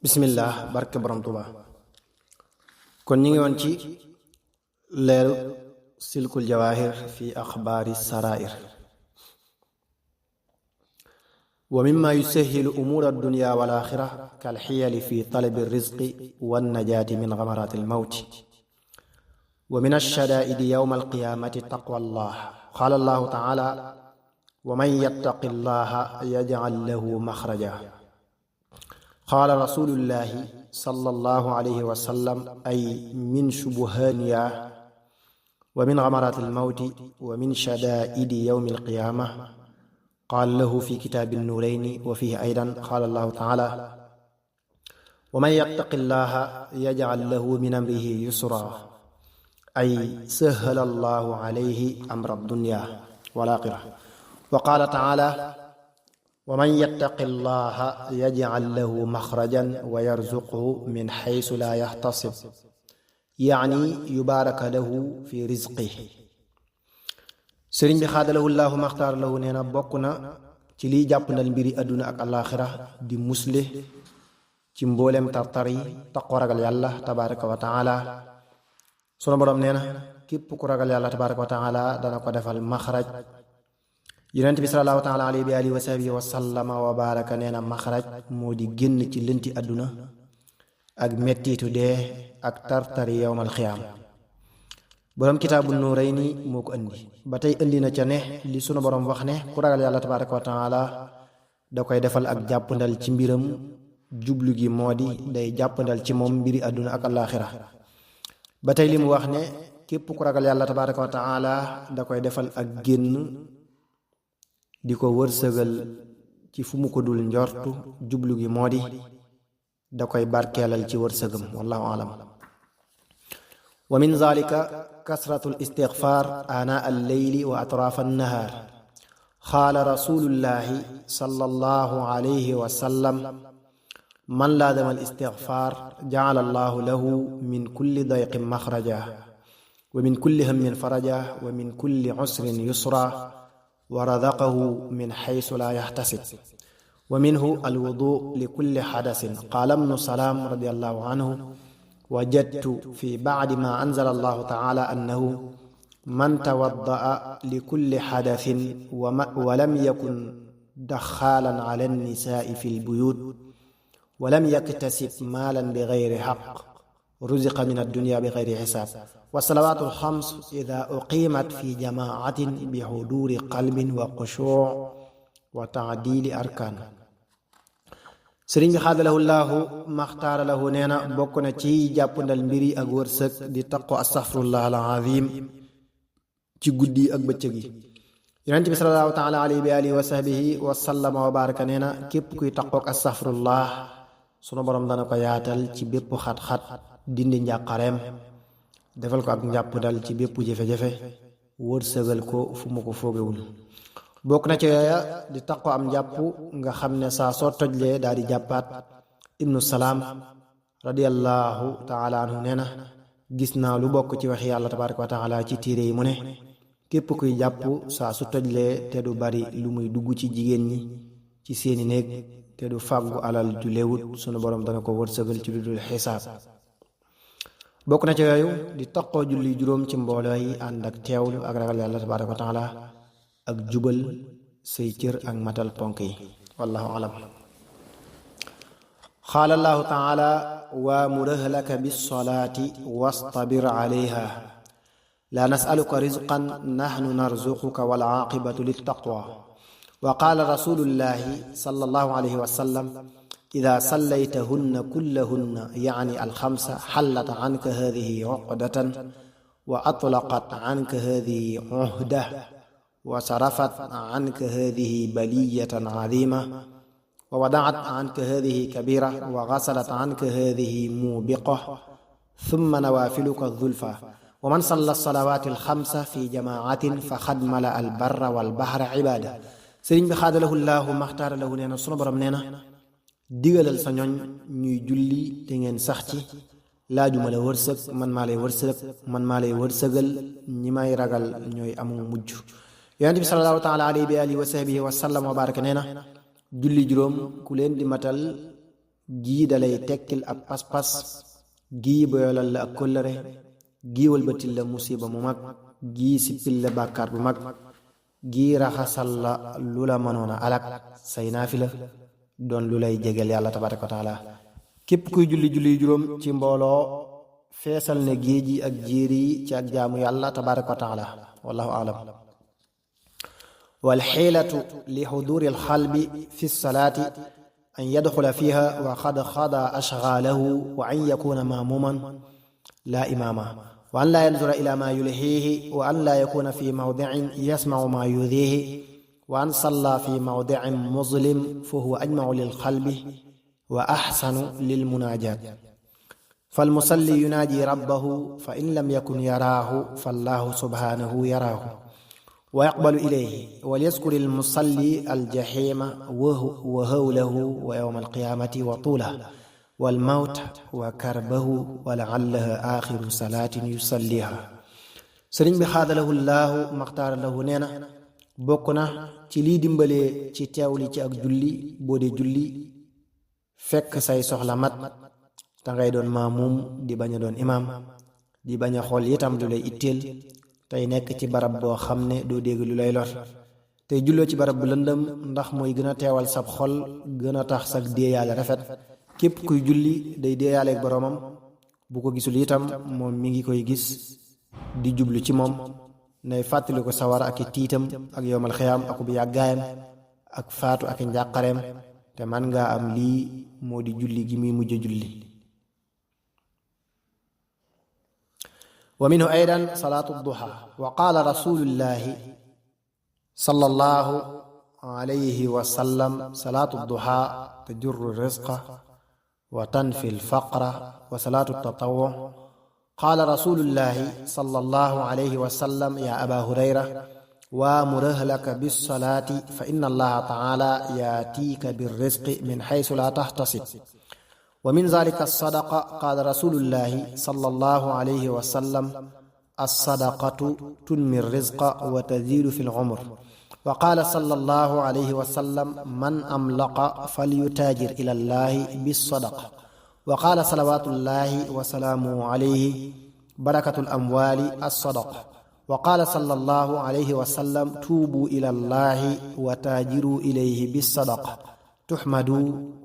bismillah barke borom Tuuba kon ñi ngi woon ci leeru silkul jawahir fi axbaari sarair wa mimma yusahhilu umura ad-dunya wal axira kal xiyali fi talabi rizqi wan najaati min gamarati al-mawti wa min ash-shadaa'idi yawma al-qiyaamati taqwa allah qaala allahu taala wa man yattaqi allaha yaj'al lahu maxraja qaala rasulullahi sallallahu alayhi wa sallam ay min shubuhaniya wa min gamarati al-mawti wa min shadaa'idi yawmi al-qiyaama qaala lahu fi kitaabi nuurayni wa fiihi aydan qaala allahu taala wa man yattaqi allaha yaj'al lahu min amrihi yusra ay sahhala allahu alayhi amra ad-dunya wal aaxira wa qaala taala wa man yattaqi llaha yaj'al lahu maxrajan wa yarzuqhu min xaysu laa yaxtasib yaani yubaaraka lahu fi rizqihi sëriñ bi xaadalahu llaahu maxtaar lahu nee na bokk na ci liy jàppandal mbiri àdduna ak alaaxira di musle ci mbooleem tartar yi taqoo ragal yàlla tabaaraka wa taala sunu boroom nee na képp ku ragal yàlla tabaaraka wa taala dana ko defal maxraj yonent bi salallaahu taala alayhi wa alihi wa sahbihi wa sallama wa baraka nee na maxraj moo di génn ci lënti àdduna ak mettitu dee ak tartari yowmal xiyaam boroom kitaabu nuurayni moo ko indi ba tey indi na ca ne li sunu boroom wax ne ku ragal yàlla tabaaraka wa taala da koy defal ak jàppandal ci mbiram jublu gi moo di day jàppandal ci moom mbiri àdduna ak alaaxira ba tey li mu wax ne képp ku ragal yàlla tabaaraka wa taala da koy defal ak génn di ko wërsëgal ci fu mu ko dul njortu jublu gi moo di da koy barkeelal ci wërsëgam wallahu alam wa min zalika kasratu al istigfaar ana al leyli wa atraaf an nahaar qaala rasulullahi sallallahu alayhi wa sallam man laazama al istigfaar ja'ala allahu lahu min kulli dayqin maxraja wa min kulli hammin faraja wa min kulli usrin yusra wa razaqahu min xaysu laa yaxtasib wa minhu alwudu li kulli xadasin qaala ibnu salaam radiyallahu anhu wajadtu fi bacdi ma anzala allahu taala annahu man tawadda'a li kulli xadasin wa lam yakun daxaalan ala annisaai fi lbuyut wa lam yaktasib maalan bi gayri xaq ruziqa min addunya bi gayri xisaab wa salawaatul xams idaa uqiimat fi jamaacatin bi xuduuri qalbin wa xushuuc wa taadiili arkaan sëriñ bi xaadalahu llaahu maxtaara lahu nee na bokk na ci jàppandal mbiri ak wërsëg di taqo astaxfirullah al aziim ci guddi ak bëccëg yi yonent bi salallaahu taala alayhi wa alihi wa sahbihi wa sallama wa baraka nee na képp kuy taqook astaxfirullah sunu borom dana ko yaatal ci bépp xat-xat dindi njàqareem defal ko ak njàppandal ci bépp jafe-jafe wërsëgal ko fu mu ko foogewul bokk na ci yooya di taqo am njàpp nga xam ne saa soo tojlee daal di jàppaat ibnu salaam radiyallahu taala anhu nee na gis naa lu bokk ci waxi yàlla tabaaraka wa taala ci téere yi mu ne képp kuy jàpp saa su tojlee te du bari lu muy dugg ci jigéen ñi ci seeni néeg te du fàggu alal ju léewut sunu borom dana ko wërsëgal ci lu dul xisaab bokk na ci yooyu di taqoo julli juróom ci mbooloo yi ànd ak teewlu ak ragal yàlla tabaaraka wa taala ak jubal say cër ak matal ponk yi wallahu alam qaala allahu taala waamur ahlaka bissalaati wastabir alayha laa nasaluka rizqan nahnu narzuquka wal aaqibatu littaqwa wa qaala rasulullahi sallallahu alayhi wa sallam ida sallaytahunna kullahunna yaani alxamsa xallat anka hadihi uqdatan wa atlaqat anka hadihi uhda wa sarafat anka hadihi baliyatan azima wa wadaat anka hadihi kabira wa gasalat anka hadihi mubiqa thumma nawafiluka zulfa wa man salla salawaati alxamsa fi jamaatin faqad mala albarra walbahra ibada sëriñ bi xaadalahu llaahu maxtaara lahu nee na sunu borom nee na digalal sa ñoñ ñuy julli te ngeen sax ci laajuma la wërsëg man maa lay wërsëgal ñi may ragal ñooy amu mujj yonent bi salallaahu taala alayhi wa alihi wa sahbihi wa sallam wa baraka nee na julli juróom ku leen di matal gii dalay tekkil ab pas-pas, gii boyolal la ak kóllëre, gii wëlbatil la musiba mu mag, gii sippil la bàkkaar bu mag, gii raxasal la lu la mënoon a alak say naafila doon lu lay jegeel yàlla tabaraka wa taala. képp kuy julli juróom ci mbooloo feesal ne géej yi ak jéeri yi ci ak jaamu yàlla tabaraka wa taala. wallahu aalam. wal xiilatu li xuduri alxalbi fi salaati an yadxula fiha wa qad xada ashgaalahu wa an yakuna maamuman laa imaama wa an laa yanzura ila ma yulhiihi wa an laa yakuna fi mawdicin yasmacu ma yudiihi wa an salla fi mawdicin muzlim fa huwa ajmacu lilqalbi wa axsanu lilmunaajaat. falmusalli yunaaji rabbahu fa in lam yakun yaraahu fallahu subhanahu yaraahu wa yaqbalu ilayhi walyaskuri almusalli aljaxiima wa hawlahu wa yawma alqiyaamati wa tuulahu walmawta wa karbahu wa laallaha axiru salaatin yusalliha. sëriñ bi xaadalahu llaahu maxtaara lahu nee na bokk na ci liy dimbalee ci teewli ci ak julli boo dee julli fekk say soxla mat te ngay doon maamuum di bañ a doon imaam, di bañ a xool itam lu lay itteel, tey nekk ci barab boo xam ne doo dégg lu lay lor, tey julloo ci barab bu lëndëm ndax mooy gën a teewal sab xol, gën a tax sag déeyaale rafet. képp kuy julli day déeyaaleeg boroomam, bu ko gisul itam moom mi ngi koy gis di jublu ci moom, nay fàttali ko sawar ak i tiitam ak yowmal xiyaam ak bu yàggaayam ak faatu ak i njàqareem, te man ngaa am lii moo di julli gi muy mujj julli. wa minhu aydan salaatu duha wa qaala rasulullahi sallallahu alayhi wa sallam salaatu duha tajurru rizqa wa tanfi alfaqra wa salaatu tatawwu. qaala rasulullahi sallallahu alayhi wa sallam ya aba hurayra waamur ahlaka bissalaati fa inna allaha taala yaatiika birrizqi min xaysu laa taxtasib wa min zalika alsadaqa qaala rasulullahi sallallahu alayhi wa sallam alsadaqatu tunmi rizqa wa taziidu fi lumr wa qaala sallallahu alayhi wa sallam man amlaqa falyutaajir ila allahi bissadaqa wa qaala salawatullahi wa salaamuhu alayhi barakatu alamwaali alsadaqa wa qaala sallallahu alayhi wa sallam tuubu ila allahi wa taajiru ilayhi bissadaqa tuxmadu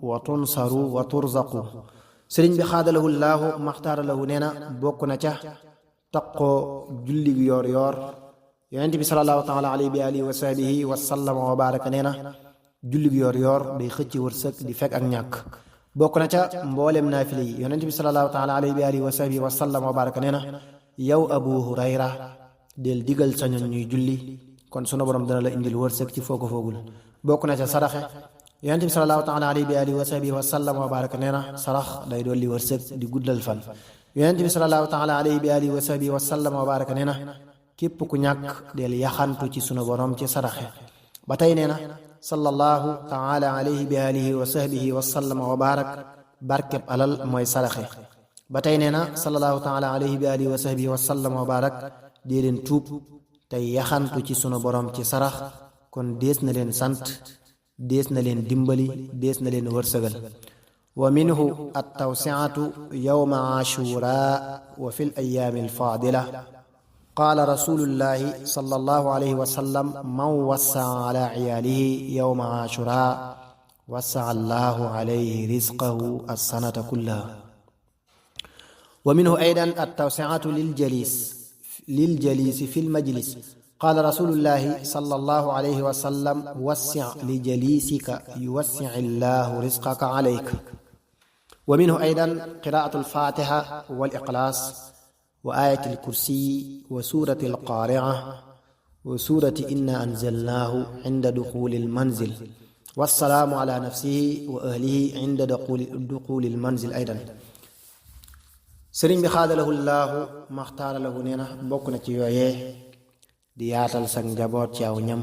wa tunsaru wa turzaqu. sëriñ bi xaadalahu llaahu maxtaara lahu nee na bokk na ca taqoo julli gi yoor yoor. yonent bi salallaahu taala alayhi bi alihi wa sahbihi wa sallam wa baraka nee na julli gi yoor yoor day xëcc wërsëg di fekk ak ñàkk. bokk na ca mboolem naafile yi. yonent bi salallaahu taala alayhi bi alihi wa sahbihi wa sallam wa baraka nee na yow abu hurayra del digal sa ñoñ ñuy julli kon sunu borom dana la indil wërsëg ci foo ko foogul. bokk na ca saraxe. yonent bi salallaahu taala alayhi bi alihi wa sahbihi wa sallam wa baraka nee na sarax day dolli wërsëg di guddal fan. yonent bi salallaahu taala alayhi bi alihi wa sahbihi wa sallam wa baraka nee na képp ku ñàkk del yaxantu ci sunu borom ci saraxe. ba tey nee na sallallahu taala alayhi bi alihi wa sahbihi wa sallam wa barak barkeb alal mooy saraxe. ba tey nee na sallallahu taala alayhi bi alihi wa sahbihi wa sallam wa barak dee leen tuub tey yaxantu ci sunu borom ci sarax kon dees na leen sant, dees na leen dimbali, dees na leen wërsëgal. wa minhu attawsiatu yawma ashura wa fi l ayaami alfaadila qaala rasulullahi sallallahu alayhi wa sallam man wassaa ala ciyaalihi yawma ashura wassaa allahu alayhi rizqahu alsanata kullaha. wa minhu aydan attawsiatu liljaliisi fi lmajlis qaala rasulullahi sallallahu alayhi wa sallam wassi lijaliisika yuwassi allahu rizqaka alayka. wa minhu aydan qiraatu alfatiha wal iqlaas wa ayati alkursiyi wa surati alqaari'a wa surati inna anzalnaahu inda duxuli almanzil wassalaamu ala nafsihi wa ahlihi inda duxuli almanzil aydan. sëriñ bi xaadalahu llaahu maxtaara lahu nee na bokk na ci yooyee di yaatal sag njaboot ci aw ñam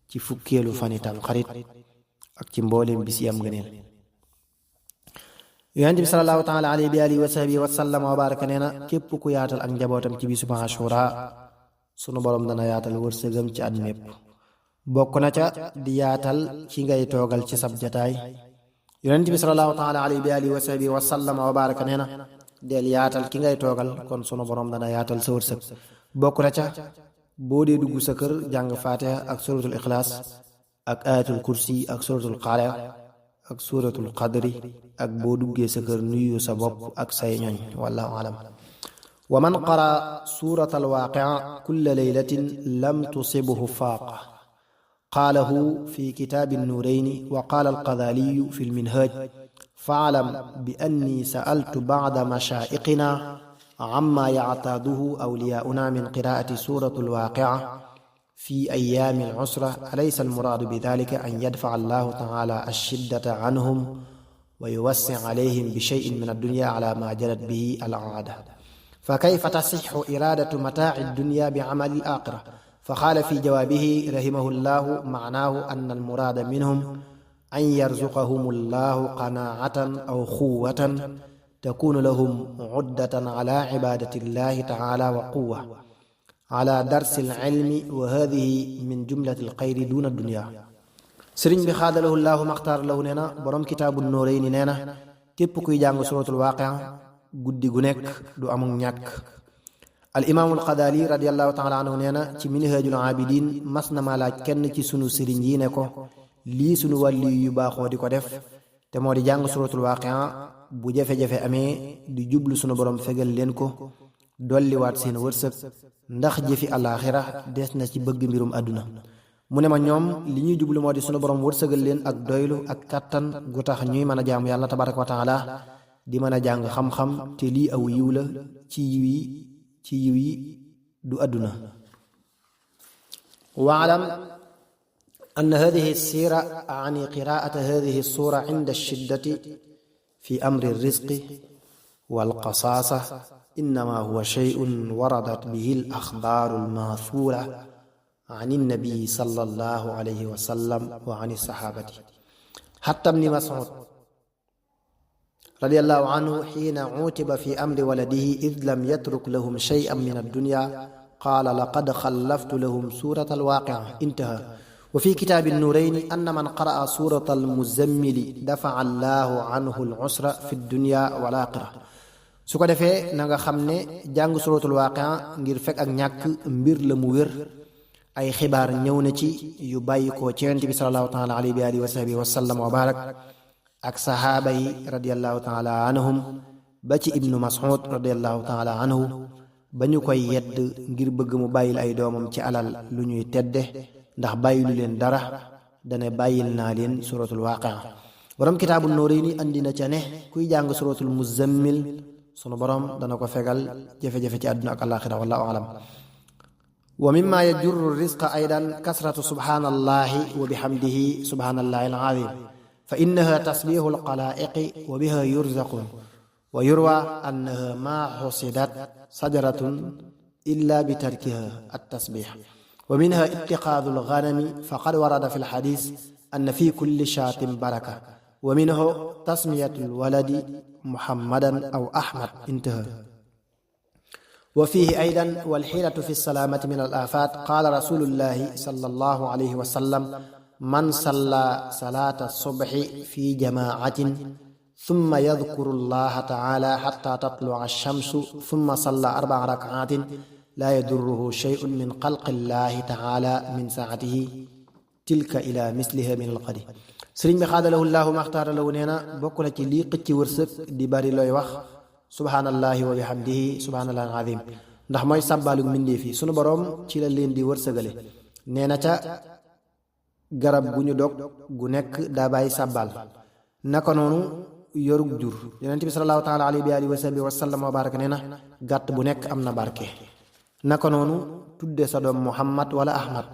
ci fukkeelu fani Tamxarit ak ci mbooleem bis yi am ngëneel. yonent bi salallaahu taala alayhi bi alihi wa sahbihi wa sallam wa baraka nee na képp ku yaatal ak njabootam ci bisu Ashura sunu borom dana yaatal wërsëgam ci at mépp. bokk na ca di yaatal ci ngay toogal ci sab jataay yonent bi sallallahu taala alayhi bi alihi wa sahbihi wa sallam wa baraka nee na del yaatal ki ngay toogal kon sunu borom dana yaatal sa wërsëg bokk na ca boo dee dugg sa kër jàng fatiha ak suratul ixlaas ak ayatul kursi ak suratul qaari'a ak suratul qadri ak boo duggee sa kër nuyu sa bopp ak say ñoñ wallahu alam wa man qara suratal waaqi'a kulla laylatin lam tusibhu faaqa qaalahu fi kitaabi nuurayni wa qaala alqadaaliyu fi lminhaaj faalam bi anni sa'altu ba'da mashaa'iqina amma ya'taaduhu awliyaauna min qiraa'ati suuratul waaqi'a fi ayyaami al-usra alaysa al-muraadu bi dhaalika an yadfa'a Allahu ta'aala ash-shiddata anhum wa yuwassi' alayhim bi shay'in min ad-dunya ala ma jarat bihi al-'aada fa kayfa tasihhu iraadatu mataa'i ad-dunya bi'amali al-aaxira fa qaala fi jawaabihi rahimahullahu ma'naahu anna al-muraada minhum an yarzuqahum Allahu qanaa'atan aw quwwatan takunu lahum 'uddatan ala 'ibaadati Allahi ta'aala wa quwwa ala darsi al-'ilmi wa haadhihi min jumlati al-khayri duuna ad-dunya. sëriñ bi xaadalahu Allahu maxtaar lahu nee na borom kitaabu Nuurayni nee na képp kuy jàng suratul waaqi'a guddi gu nekk du amul ñàkk. al imaamul Xadaali radiyallahu taala anhu nee na ci minhaajul aabidiin mas na ma laaj kenn ci sunu sëriñ yi ne ko lii sunu wàlli yu baaxoo di ko def te moo di jàng suratul waaqi'a bu jafe-jafe amee di jublu sunu borom fegal leen ko dolliwaat seen wërsëg ndax jëfi alaaxira des na ci bëgg mbirum àdduna. mu ne ma ñoom li ñuy jublu moo di sunu borom wërsëgal leen ak doylu ak kàttan gu tax ñuy mën a jaamu yàlla tabaraka wa taala di mën a jàng xam-xam te lii aw yiw la ci yiw yi du àdduna. waalam anna hadihi sira ani qiraata hadihi sura inda shiddati fi amri rizqi wal qasaasa innama huwa shay'un waradat bihi al axbaaru al maathuura an nabi sallallahu alayhi wa sallam wa an saxaabati hatta ibn Mas'ud radiyallahu anhu hiina uutiba fi amri waladihi id lam yatruk lahum shay'an min ad-dunya qaala laqad xallaftu lahum suurata al-waaqi'a intaha wa fi kitaabi nuurayni anna man qara'a suurata al-muzammili dafa'a Allahu anhu al-usra fi ad-dunya wal aaxira. su ko defee na nga xam ne jàng suuratul waaqi'a ngir fekk ak ñàkk mbir la mu wér ay xibaar ñëw na ci yu bàyyi ko ci Yonent bi sallallahu taala alayhi wa alihi wa sahbihi wa sallam wa barak ak saxaaba yi radiyallahu taala anhum ba ci ibnu Mas'ud radiyallahu taala anhu ba ñu koy yedd ngir bëgg mu bàyyil ay doomam ci alal lu ñuy tedde ndax bàyyilu leen dara dane bàyyil naa leen suratul waaqi'a. borom kitaabu Nuurayni andi na ca ne kuy jàng suratul muzammil sunu borom dana ko fegal jafe-jafe ci àdduna ak alaaxira wallahu alam. wa mimma yajurru rizqa aydan kasratu subhanallahi wa bihamdihi subhanallahi al-azim fa innaha tasbihu al-qalaa'iqi wa biha yurzaqun wa yurwa annaha ma husidat sajaratun illa bi tarkiha at-tasbih wa minha ittiqaadu al-ghanami faqad warada fi al-hadith anna fi kulli shaatin baraka wa minhu tasmiyatu al-waladi muhammadan aw ahmad intaha. wa fiihi aydan wal hiilatu fi salaamati min al-aafaat qaala rasuulullahi sallallahu alayhi wa sallam man salla salaata subhi fi jamaacatin thumma yadkuru llaha taala hatta tatlu'a ash-shamsu thumma salla arba'a rak'aatin laa yadurruhu shay'un min xalqi llahi taala min saa'atihi tilka ila misliha min al-ghadi. sëriñ bi xaadalahu llahu maxtaara lahu nee na bokk na ci lii xëcc wërsëg di bari looy wax subhaanallahi wa bihamdihi subhaanallahi al-azim ndax mooy sàbbaalu mbindeef yi sunu boroom ci la leen di wërsëgale. nee na ca garab gu ñu dog gu nekk daa bàyyi sàbbaal naka noonu yorug jur yonent bi sallallahu taala alayhi wa alihi wa sahbihi wa sallam wa baraka nee na gàtt bu nekk am na barke. naka noonu tudde sa doom Muhammad wala Ahmad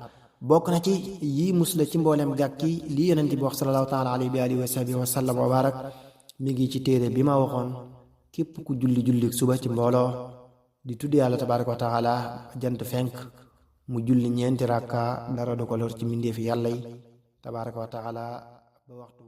bokk na ci yii musla ci mboolem gàkk yi lii yonent bi wax sallallahu taala alayhi wa alihi wa sahbihi wa sallam wa barak mi ngi ci téere bi ma waxoon képp ku julli suba ci mbooloo di tudd yàlla tabaraka wa taala jant fenk mu julli ñeenti rakka dara du ko lor ci mbindeefi yàlla yi tabaraka wa taala ba waxtu